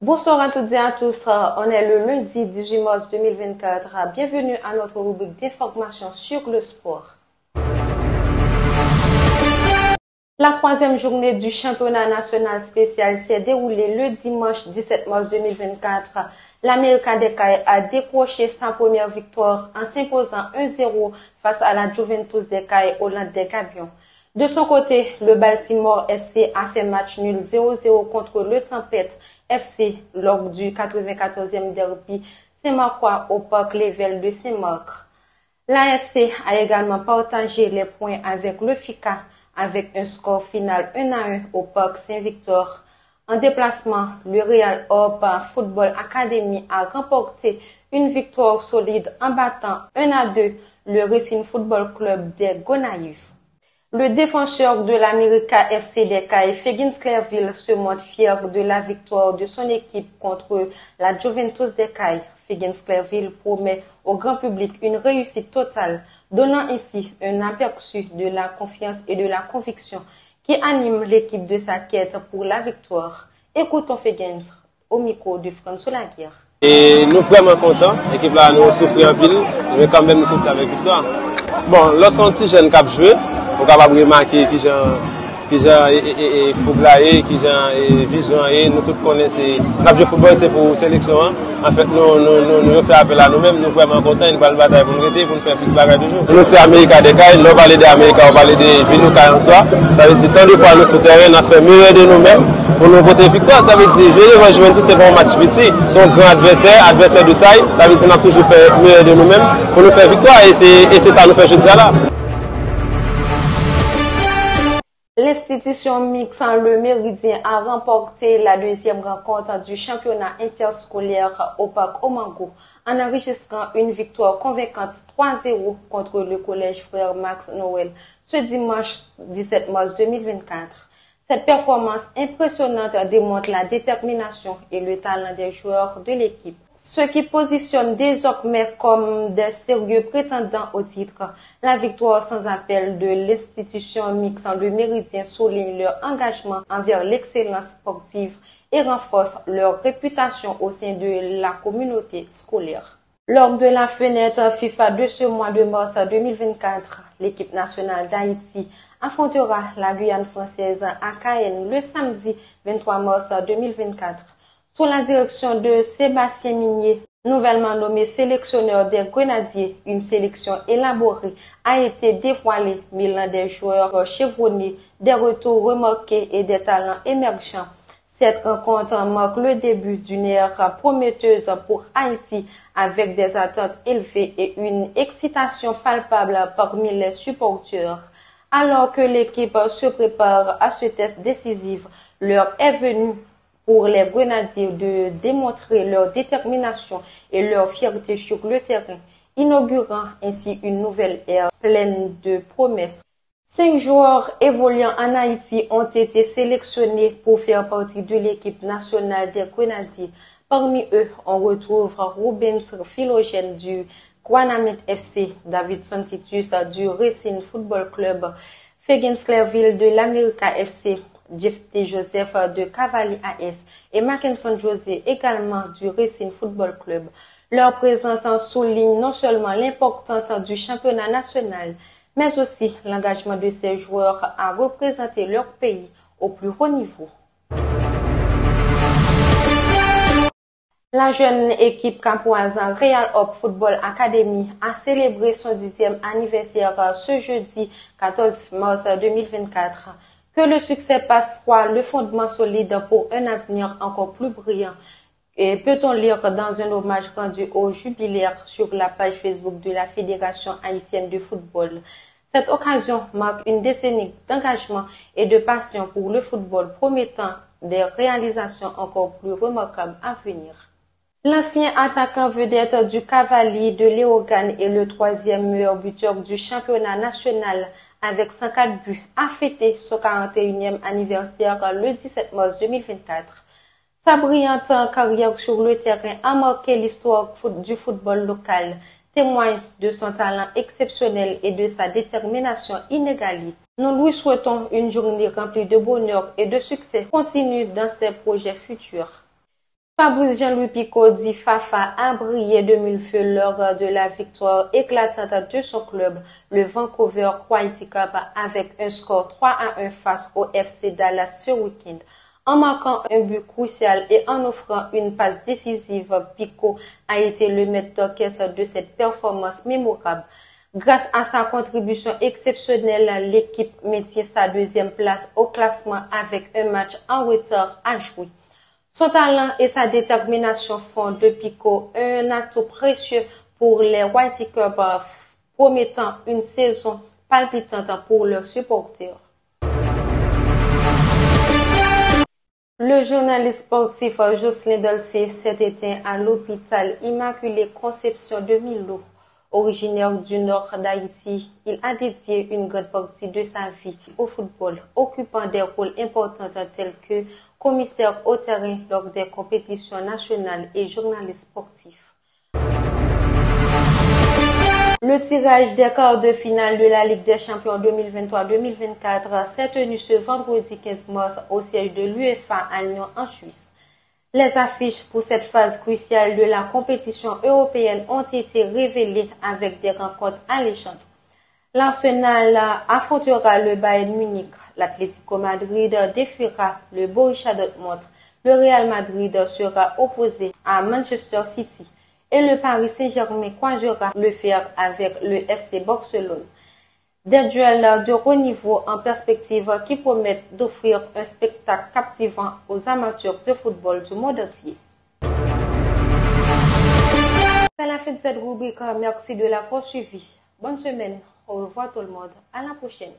Bonsoir à toutes et à tous, on est le lundi 18 mars 2024. Bienvenue à notre rubrique d'information sur le sport. La troisième journée du championnat national spécial s'est déroulée le dimanche 17 mars 2024. L'América des Cayes a décroché sa première victoire en s'imposant 1-0 face à la Juventus des Cayes au Land des Gabions. De son côté, le Baltimore SC a fait match nul 0-0 contre le Tempête FC lors du 94e derby Saint-Marcois au Parc Lével de Saint-Marc. L'ASC a également partagé les points avec le FICA avec un score final 1-1 au Parc Saint-Victor. En déplacement, le Real Hope Football Academy a remporté une victoire solide en battant 1-2 le Racing Football Club des Gonaïves. Le défenseur de l'América FC des Cayes, Figgins Clerville, se montre fier de la victoire de son équipe contre la Juventus des Cayes. Figgins Clerville promet au grand public une réussite totale, donnant ainsi un aperçu de la confiance et de la conviction qui anime l'équipe de sa quête pour la victoire. Écoutons Figgins au micro de François Laguerre. Et nous vraiment contents, l'équipe là nous souffre en pile, mais quand même nous sommes avec victoire. Bon, lorsqu'on dit jeune cap joué, on est capable de remarquer qui j'ai fouglaé, qui j'ai vision, nous tous connaissons. Cap de football c'est pour sélection. En fait, nous faisons appel à nous-mêmes, nous vraiment contents, nous allons bataille pour nous aider, pour nous faire plus de bagages toujours. Nous c'est América des Cayes, nous parlons d'Amérique, on parle de Vinuka en soi. Ça veut dire tant de fois nous sur le terrain, on a fait mieux de nous-mêmes pour nous voter victoire. Ça veut dire jouer devant Juventus c'est pas un match petit, son grand adversaire de taille. Ça veut dire qu'on a toujours fait mieux de nous-mêmes pour nous faire victoire et c'est ça nous fait jeudi là. L'institution mixte Le Méridien a remporté la deuxième rencontre du championnat interscolaire au Parc Omango en enregistrant une victoire convaincante 3-0 contre le collège Frère Max Noël ce dimanche 17 mars 2024. Cette performance impressionnante démontre la détermination et le talent des joueurs de l'équipe, ce qui positionne désormais comme des sérieux prétendants au titre. La victoire sans appel de l'institution mixte Le Méridien souligne leur engagement envers l'excellence sportive et renforce leur réputation au sein de la communauté scolaire. Lors de la fenêtre FIFA de ce mois de mars 2024, l'équipe nationale d'Haïti affrontera la Guyane française à Cayenne le samedi 23 mars 2024. Sous la direction de Sébastien Minier, nouvellement nommé sélectionneur des Grenadiers, une sélection élaborée a été dévoilée mêlant des joueurs chevronnés, des retours remarqués et des talents émergents. Cette rencontre marque le début d'une ère prometteuse pour Haïti avec des attentes élevées et une excitation palpable parmi les supporters. Alors que l'équipe se prépare à ce test décisif, l'heure est venue pour les Grenadiers de démontrer leur détermination et leur fierté sur le terrain, inaugurant ainsi une nouvelle ère pleine de promesses. 5 joueurs évoluant en Haïti ont été sélectionnés pour faire partie de l'équipe nationale des Grenadiers. Parmi eux, on retrouve Rubens Philogène du Guanamet FC, Davidson Titus du Racing Football Club, Figgins Clerville de l'América FC, Jeff T. Joseph de Cavalli AS et Mackinson José également du Racing Football Club. Leur présence en souligne non seulement l'importance du championnat national, mais aussi l'engagement de ces joueurs à représenter leur pays au plus haut niveau. La jeune équipe campoise Real Hope Football Academy a célébré son 10e anniversaire ce jeudi 14 mars 2024. Que le succès passe soit le fondement solide pour un avenir encore plus brillant. Et peut-on lire dans un hommage rendu au jubilaire sur la page Facebook de la Fédération haïtienne de football. Cette occasion marque une décennie d'engagement et de passion pour le football, promettant des réalisations encore plus remarquables à venir. L'ancien attaquant vedette du Cavalier de Léogane et le 3e meilleur buteur du championnat national avec 104 buts a fêté son 41e anniversaire le 17 mars 2024. Sa brillante carrière sur le terrain a marqué l'histoire du football local, témoigne de son talent exceptionnel et de sa détermination inégalée. Nous lui souhaitons une journée remplie de bonheur et de succès continu dans ses projets futurs. Fabrice Jean-Louis Picot dit Fafa a brillé de mille feux lors de la victoire éclatante de son club, le Vancouver Whitecaps, avec un score 3-1 face au FC Dallas ce week-end. En marquant un but crucial et en offrant une passe décisive, Picot a été le maître d'orchestre de cette performance mémorable. Grâce à sa contribution exceptionnelle, l'équipe maintient sa deuxième place au classement avec un match en retard à jouer. Son talent et sa détermination font de Picot un atout précieux pour les Whitecaps, promettant une saison palpitante pour leurs supporters. Le journaliste sportif Jocelyn Dolcé s'est éteint à l'hôpital Immaculée Conception de Milo. Originaire du nord d'Haïti, il a dédié une grande partie de sa vie au football, occupant des rôles importants tels que commissaire au terrain lors des compétitions nationales et journaliste sportif. Le tirage des quarts de finale de la Ligue des Champions 2023-2024 s'est tenu ce vendredi 15 mars au siège de l'UEFA à Lyon en Suisse. Les affiches pour cette phase cruciale de la compétition européenne ont été révélées avec des rencontres alléchantes. L'Arsenal affrontera le Bayern Munich, l'Atlético Madrid défiera le Borussia Dortmund, le Real Madrid sera opposé à Manchester City et le Paris Saint-Germain croisera le fer avec le FC Barcelone. Des duels de haut niveau en perspective qui promettent d'offrir un spectacle captivant aux amateurs de football du monde entier. C'est la fin de cette rubrique. Merci de l'avoir suivi. Bonne semaine. Au revoir tout le monde. À la prochaine.